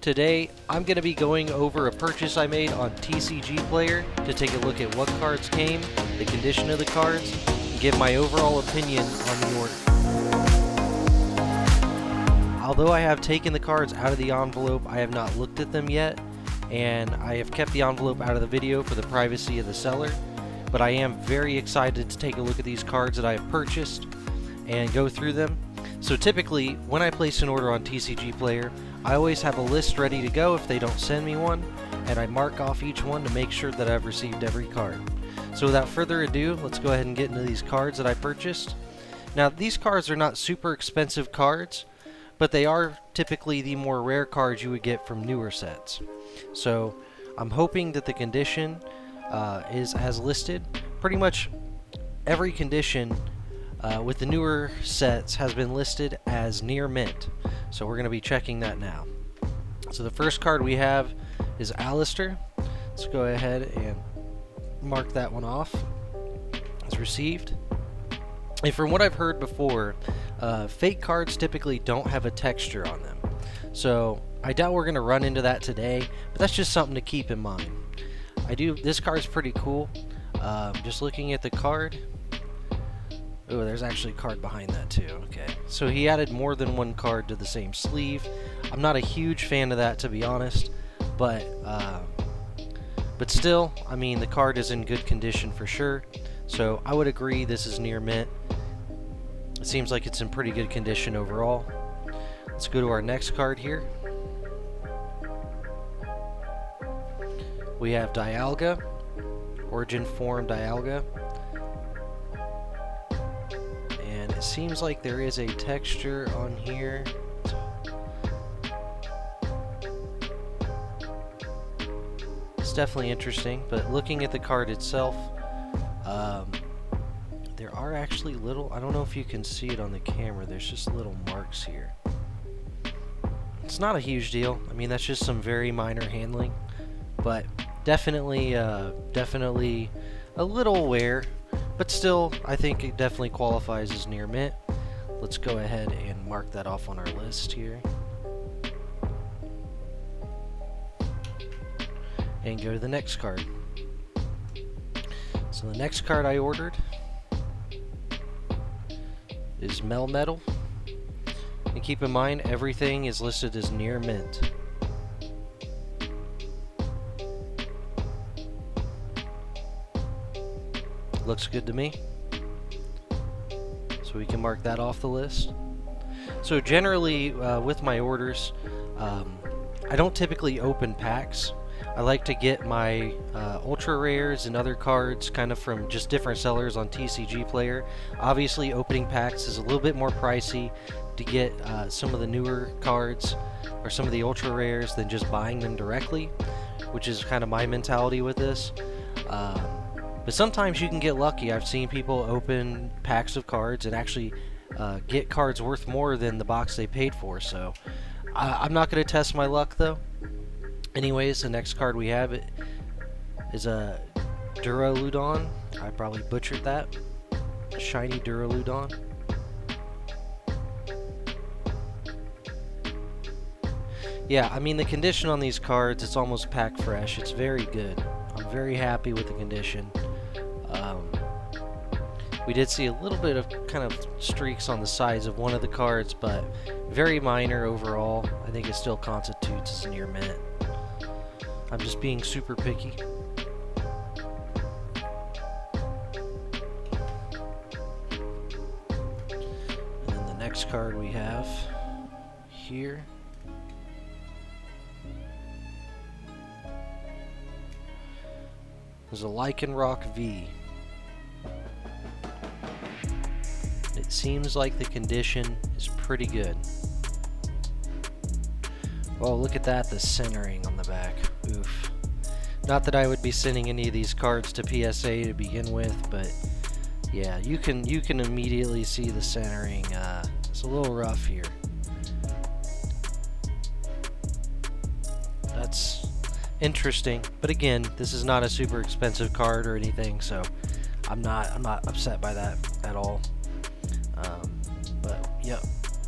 Today, I'm going to be going over a purchase I made on TCGPlayer to take a look at what cards came, the condition of the cards, and give my overall opinion on the order. Although I have taken the cards out of the envelope, I have not looked at them yet, and I have kept the envelope out of the video for the privacy of the seller, but I am very excited to take a look at these cards that I have purchased and go through them. So typically, when I place an order on TCGPlayer, I always have a list ready to go if they don't send me one, and I mark off each one to make sure that I've received every card. So without further ado, let's go ahead and get into these cards that I purchased. Now, these cards are not super expensive cards, but they are typically the more rare cards you would get from newer sets. So I'm hoping that the condition is as listed. Pretty much every condition with the newer sets has been listed as near mint. So we're going to be checking that now. So the first card we have is Alistair. Let's go ahead and mark that one off as received. And from what I've heard before, fake cards typically don't have a texture on them. So I doubt we're going to run into that today, but that's just something to keep in mind. This card's pretty cool. Just looking at the card. Oh, there's actually a card behind that too. Okay, so he added more than one card to the same sleeve. I'm not a huge fan of that, to be honest, but still, I mean, the card is in good condition for sure. So I would agree this is near mint. It seems like it's in pretty good condition overall. Let's go to our next card here. We have Dialga, Origin Form Dialga. And it seems like there is a texture on here. It's definitely interesting, but looking at the card itself, there are actually little, I don't know if you can see it on the camera, there's just little marks here. It's not a huge deal. I mean, that's just some very minor handling, but definitely a little wear, but still, I think it definitely qualifies as near mint. Let's go ahead and mark that off on our list here. And go to the next card. So the next card I ordered is Melmetal. And keep in mind, everything is listed as near mint. Looks good to me. So we can mark that off the list. So generally, with my orders, I don't typically open packs. I like to get my ultra rares and other cards kind of from just different sellers on TCGPlayer. Obviously, opening packs is a little bit more pricey to get some of the newer cards or some of the ultra rares than just buying them directly, which is kind of my mentality with this. But sometimes you can get lucky. I've seen people open packs of cards and actually get cards worth more than the box they paid for. So I'm not going to test my luck though. Anyways, the next card we have is a Duraludon. I probably butchered that. Shiny Duraludon. Yeah, I mean, the condition on these cards, it's almost pack fresh. It's very good. I'm very happy with the condition. We did see a little bit of kind of streaks on the sides of one of the cards, but very minor overall. I think it still constitutes as near mint. I'm just being super picky. And then the next card we have here is a Lycanroc V. It seems like the condition is pretty good. Oh, look at that, the centering on the back. Oof. Not that I would be sending any of these cards to PSA to begin with, but yeah, you can immediately see the centering. It's a little rough here. That's interesting, but again, this is not a super expensive card or anything, so I'm not upset by that at all. But yep,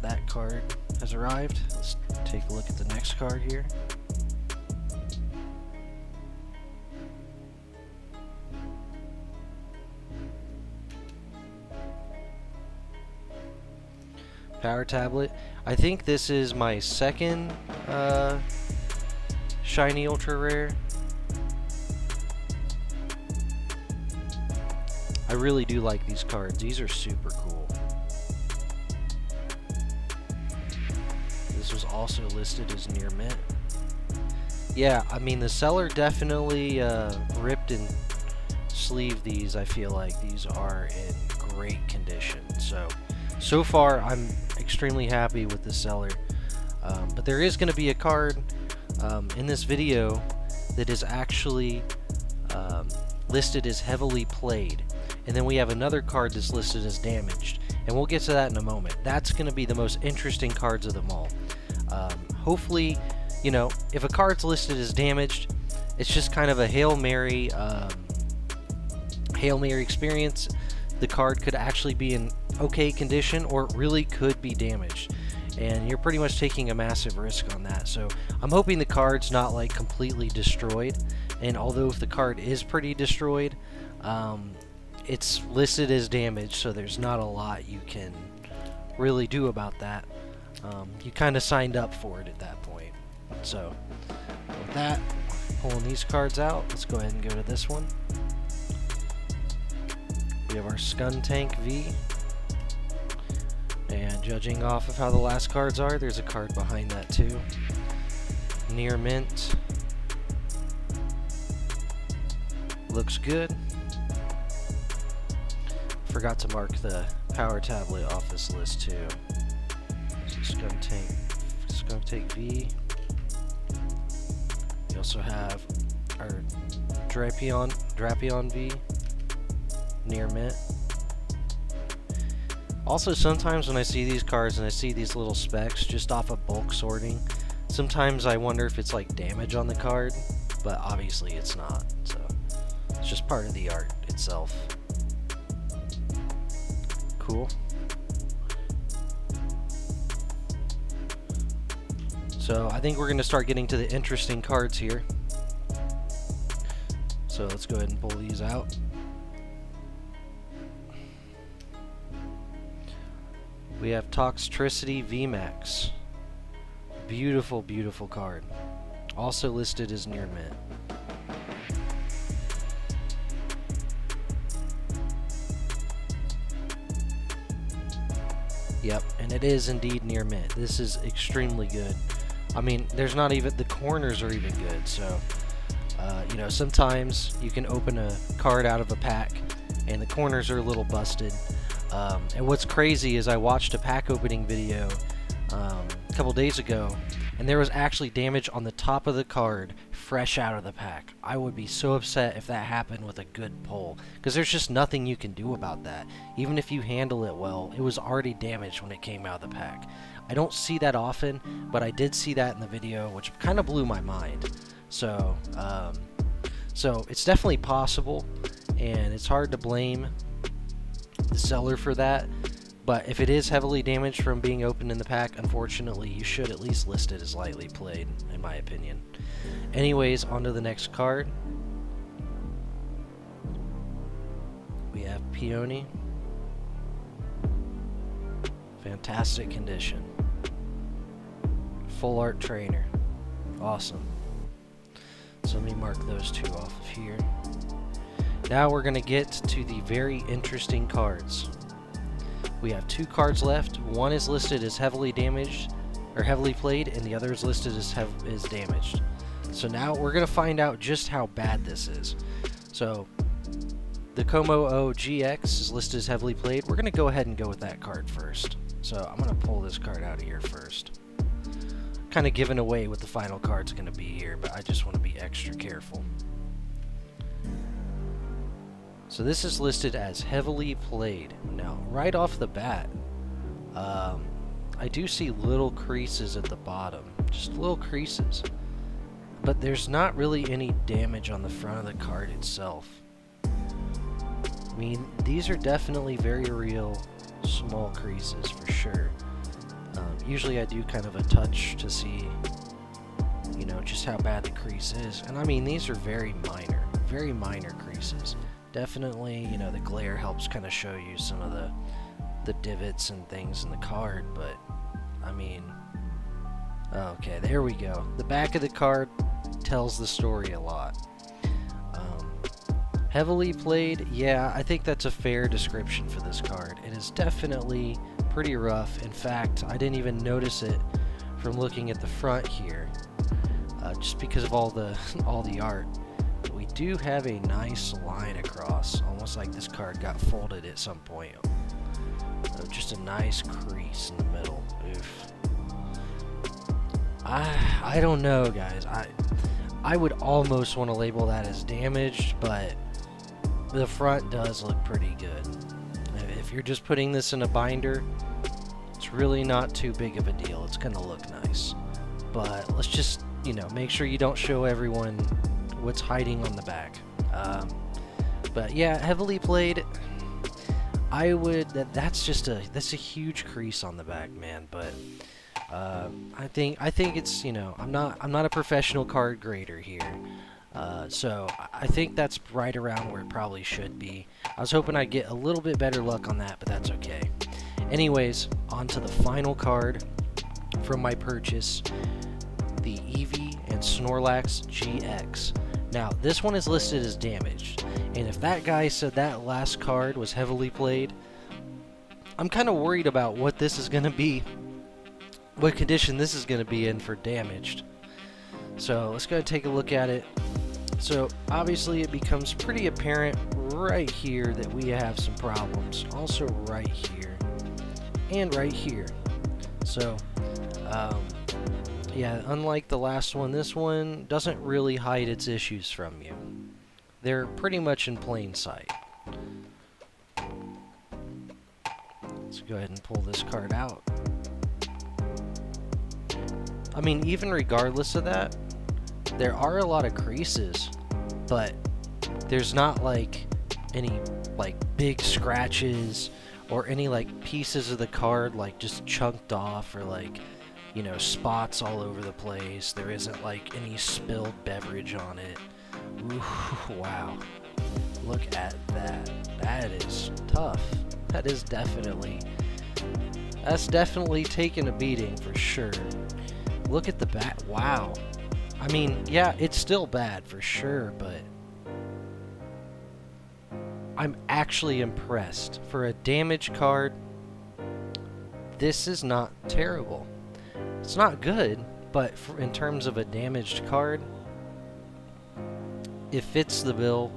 that card has arrived. Let's Take a look at the next card here. Power tablet. I think this is my second shiny ultra rare. I really do like these cards. These are super cool. This was also listed as near mint. Yeah, I mean the seller definitely ripped and sleeved these. I feel like these are in great condition. So far I'm extremely happy with the seller. But there is going to be a card in this video that is actually listed as heavily played. And then we have another card that's listed as damaged. And we'll get to that in a moment. That's going to be the most interesting cards of them all. Hopefully, you know, if a card's listed as damaged, it's just kind of a Hail Mary experience. The card could actually be in okay condition, or it really could be damaged. And you're pretty much taking a massive risk on that. So I'm hoping the card's not like completely destroyed. And although if the card is pretty destroyed, it's listed as damaged, so there's not a lot you can really do about that. You kind of signed up for it at that point. So with that, pulling these cards out, let's go ahead and go to this one. We have our Skuntank V. And judging off of how the last cards are, there's a card behind that too. Near mint. Looks good. Forgot to mark the power tablet off this list too. So Skuntank V. We also have our Drapion V. Near mint. Also, sometimes when I see these cards and I see these little specs just off of bulk sorting, sometimes I wonder if it's like damage on the card, but obviously it's not. So it's just part of the art itself. Cool. So I think we're going to start getting to the interesting cards here. So let's go ahead and pull these out. We have Toxtricity VMAX. Beautiful, beautiful card. Also listed as near mint. Yep, and it is indeed near mint. This is extremely good. I mean, there's not even, the corners are even good, so, you know, sometimes you can open a card out of a pack and the corners are a little busted. And what's crazy is I watched a pack opening video a couple days ago, and there was actually damage on the top of the card fresh out of the pack. I would be so upset if that happened with a good pull, because there's just nothing you can do about that. Even if you handle it well, it was already damaged when it came out of the pack. I don't see that often, but I did see that in the video, which kind of blew my mind. So it's definitely possible, and it's hard to blame the seller for that, but if it is heavily damaged from being opened in the pack, unfortunately you should at least list it as lightly played, in my opinion. Anyways, on to the next card. We have Peony. Fantastic condition. Full art trainer. Awesome. So let me mark those two off of here. Now we're going to get to the very interesting cards. We have two cards left. One is listed as heavily damaged, or heavily played, and the other is listed as damaged. So now we're going to find out just how bad this is. So the Como O GX is listed as heavily played. We're going to go ahead and go with that card first. So I'm going to pull this card out of here first. Kind of giving away what the final card's going to be here, but I just want to be extra careful. So this is listed as heavily played. Now, right off the bat, I do see little creases at the bottom. Just little creases. But there's not really any damage on the front of the card itself. I mean, these are definitely very real small creases for sure. Usually I do kind of a touch to see, you know, just how bad the crease is. And I mean, these are very minor creases. Definitely, you know, the glare helps kind of show you some of the divots and things in the card, but I mean, okay, there we go. The back of the card tells the story a lot. Heavily played, yeah, I think that's a fair description for this card. It is definitely pretty rough. In fact, I didn't even notice it from looking at the front here, just because of all the art. But we do have a nice line across, almost like this card got folded at some point. Just a nice crease in the middle. Oof. I don't know, guys. I would almost want to label that as damaged, but the front does look pretty good. If you're just putting this in a binder, it's really not too big of a deal. It's gonna look nice. But let's just, you know, make sure you don't show everyone what's hiding on the back. But yeah, heavily played. I would, that's a huge crease on the back, man. But I think it's, you know, I'm not a professional card grader here. So I think that's right around where it probably should be. I was hoping I'd get a little bit better luck on that, but that's okay. Anyways, on to the final card from my purchase, the Eevee and Snorlax GX. Now, this one is listed as damaged, and if that guy said that last card was heavily played, I'm kind of worried about what this is going to be, what condition this is going to be in for damaged. So let's go take a look at it. So obviously it becomes pretty apparent right here that we have some problems. Also right here and right here. So yeah, unlike the last one, this one doesn't really hide its issues from you. They're pretty much in plain sight. Let's go ahead and pull this card out. I mean, even regardless of that, there are a lot of creases, but there's not like any like big scratches or any like pieces of the card like just chunked off, or like, you know, spots all over the place. There isn't like any spilled beverage on it. Ooh, wow. Look at that. That is tough. That is definitely, that's definitely taken a beating for sure. Look at the back. Wow. I mean, yeah, it's still bad for sure, but I'm actually impressed. For a damaged card, this is not terrible. It's not good, but in terms of a damaged card, it fits the bill,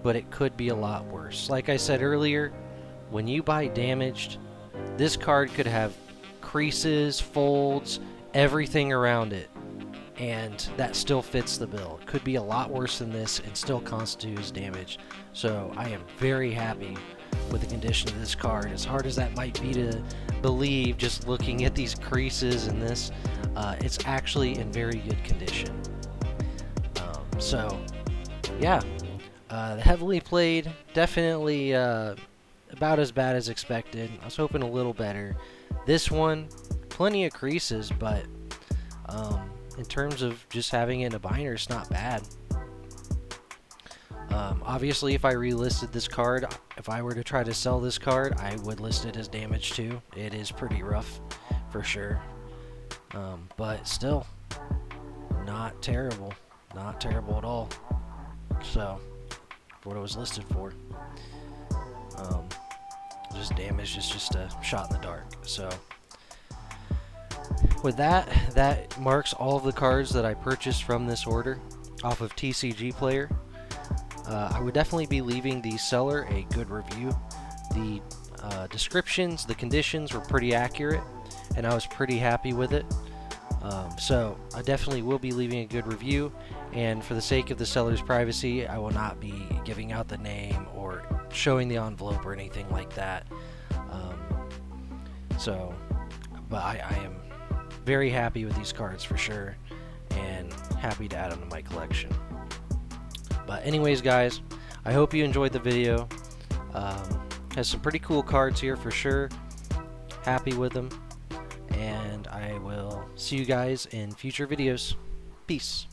but it could be a lot worse. Like I said earlier, when you buy damaged, this card could have creases, folds, everything around it, and that still fits the bill. It could be a lot worse than this and still constitutes damage. So I am very happy with the condition of this card. As hard as that might be to believe just looking at these creases in this, it's actually in very good condition. So yeah, the heavily played, definitely about as bad as expected. I was hoping a little better. This one, plenty of creases, but in terms of just having it in a binder, it's not bad. Obviously, if I relisted this card, if I were to try to sell this card, I would list it as damaged too. It is pretty rough, for sure. But still, not terrible. Not terrible at all. So, for what it was listed for. Just damaged is just a shot in the dark. So, with that, that marks all of the cards that I purchased from this order off of TCGPlayer. I would definitely be leaving the seller a good review. The descriptions, the conditions were pretty accurate, and I was pretty happy with it. So I definitely will be leaving a good review, and for the sake of the seller's privacy, I will not be giving out the name or showing the envelope or anything like that. But I am very happy with these cards for sure, and happy to add them to my collection. But anyways, guys, I hope you enjoyed the video. Has some pretty cool cards here for sure. Happy with them, and I I will see you guys in future videos. Peace.